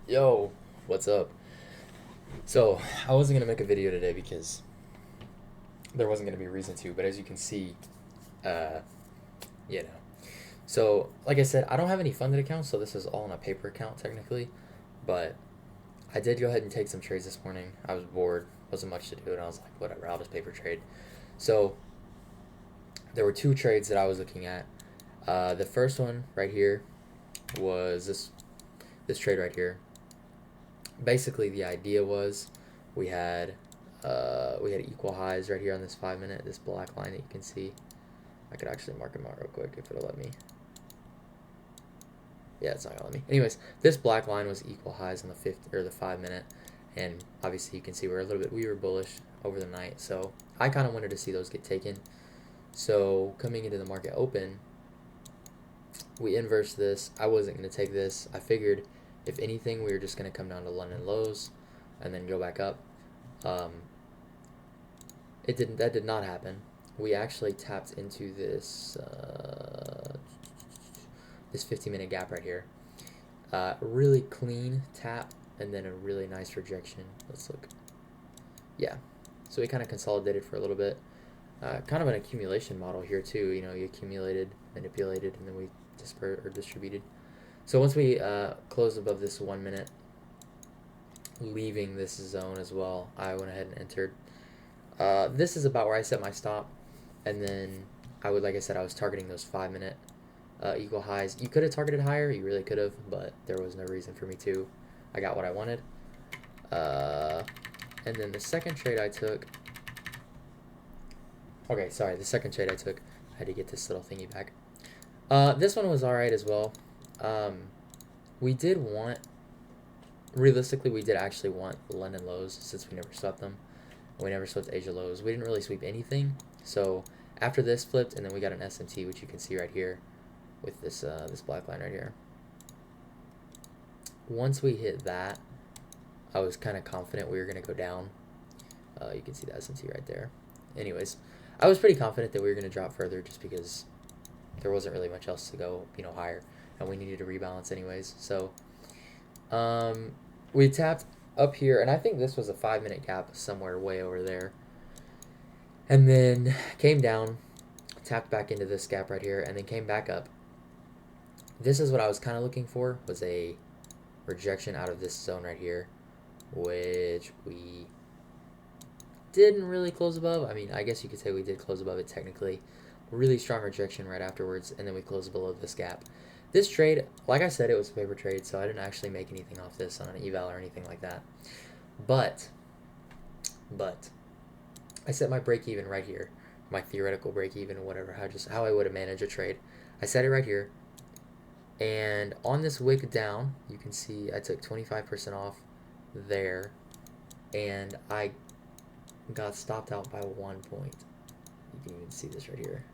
Yo, what's up? So, I wasn't gonna make a video today because there wasn't gonna be a reason to, but as you can see, uh, you know. So, like I said, I don't have any funded accounts, so this is all on a paper account technically, but I did go ahead and take some trades this morning. I was bored, wasn't much to do, and I was like, whatever, I'll just paper trade. So, there were two trades that I was looking at. The first one right here was this trade right here. Basically, the idea was we had we had equal highs right here on this 5 minute, this black line that you can see. I could actually mark them out real quick if it'll let me. Yeah, it's not gonna let me. Anyways, this black line was equal highs on the 5 minute, and obviously you can see we were bullish over the night. So I kind of wanted to see those get taken. So coming into the market open, we inversed this. I wasn't gonna take this. I figured if anything, we were just gonna come down to London lows, and then go back up. Um, It didn't. That did not happen. We actually tapped into this 15-minute gap right here. Really clean tap, and then a really nice rejection. Let's look. Yeah. So we kind of consolidated for a little bit. Kind of an accumulation model here too. You know, you accumulated, manipulated, and then we dispersed or distributed. So once we closed above this 1 minute, leaving this zone as well, I went ahead and entered. This is about where I set my stop, and then like I said, I was targeting those 5 minute equal highs. You could have targeted higher, you really could have, but there was no reason for me to. I got what I wanted. And then the second trade I took. Okay, sorry, the second trade I took, I had to get this little thingy back. This one was alright as well. We did want, realistically, we did actually want London lows since we never swept them. We never swept Asia lows. We didn't really sweep anything. So after this flipped, and then we got an SMT, which you can see right here with this this black line right here. Once we hit that, I was kind of confident we were going to go down. You can see the SMT right there. Anyways, I was pretty confident that we were going to drop further just because there wasn't really much else to go, higher, and we needed to rebalance anyways. So we tapped up here, and I think this was a 5 minute gap somewhere way over there, and then came down, tapped back into this gap right here, and then came back up. This is what I was kind of looking for, was a rejection out of this zone right here, which we didn't really close above. I mean, I guess you could say we did close above it technically. Really strong rejection right afterwards, and then we closed below this gap. This trade, like I said, it was a paper trade, so I didn't actually make anything off this on an eval or anything like that. But I set my break even right here, my theoretical break even, whatever, how I would have managed a trade. I set it right here, and on this wick down, you can see I took 25% off there, and I got stopped out by 1 point. You can even see this right here.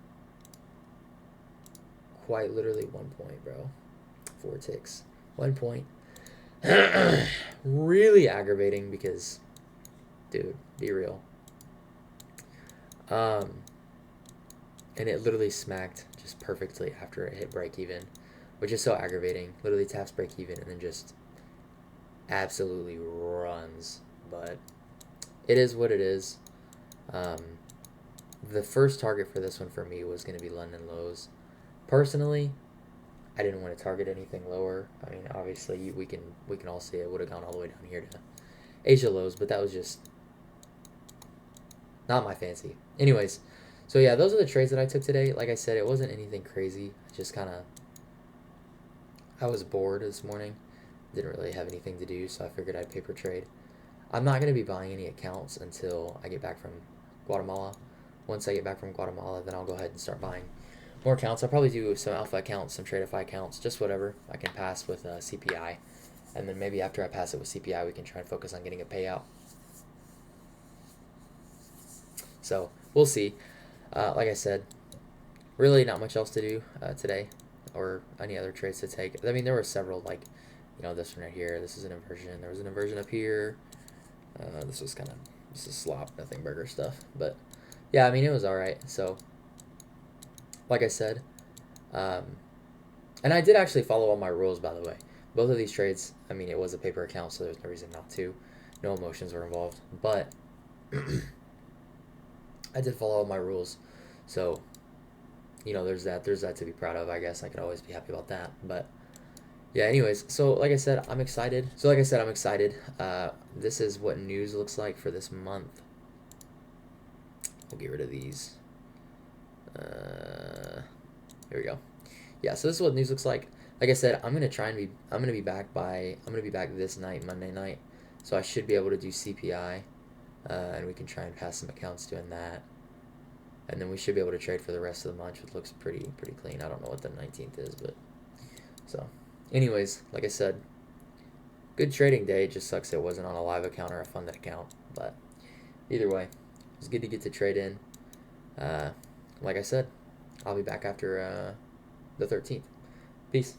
Quite literally 1 point, bro. 4 ticks. 1 point. Really aggravating because, dude, be real. And it literally smacked just perfectly after it hit break even, which is so aggravating. Literally taps break even and then just absolutely runs. But it is what it is. The first target for this one for me was going to be London lows. Personally, I didn't want to target anything lower. I mean, obviously we can all see it would have gone all the way down here to Asia lows, but that was just not my fancy. Anyways, so yeah, those are the trades that I took today. Like I said, it wasn't anything crazy. I just I was bored this morning. Didn't really have anything to do, so I figured I'd paper trade. I'm not going to be buying any accounts until I get back from Guatemala. Once I get back from Guatemala, then I'll go ahead and start buying more accounts. I'll probably do some alpha accounts, some Tradeify accounts, just whatever I can pass with CPI. And then maybe after I pass it with CPI, we can try and focus on getting a payout. So we'll see. Like I said, really not much else to do today or any other trades to take. I mean, there were several, like, this one right here. This is an inversion. There was an inversion up here. This is slop, nothing burger stuff. But yeah, I mean, it was all right. So like I said, and I did actually follow all my rules, by the way. both of these trades, I mean, it was a paper account, so there's no reason not to. No emotions were involved. But I did follow all my rules. So, you know, there's that to be proud of. I guess I could always be happy about that. But yeah, anyways, so like I said, I'm excited. This is what news looks like for this month. We'll get rid of these. Here we go. Yeah, so this is what news looks like. Like I said, I'm gonna be back this night, Monday night. So I should be able to do CPI, and we can try and pass some accounts doing that. And then we should be able to trade for the rest of the month, which looks pretty clean. I don't know what the 19th is, but so. Anyways, like I said, good trading day. It just sucks it wasn't on a live account or a funded account. But either way, it's good to get to trade in. Like I said, I'll be back after the 13th. Peace.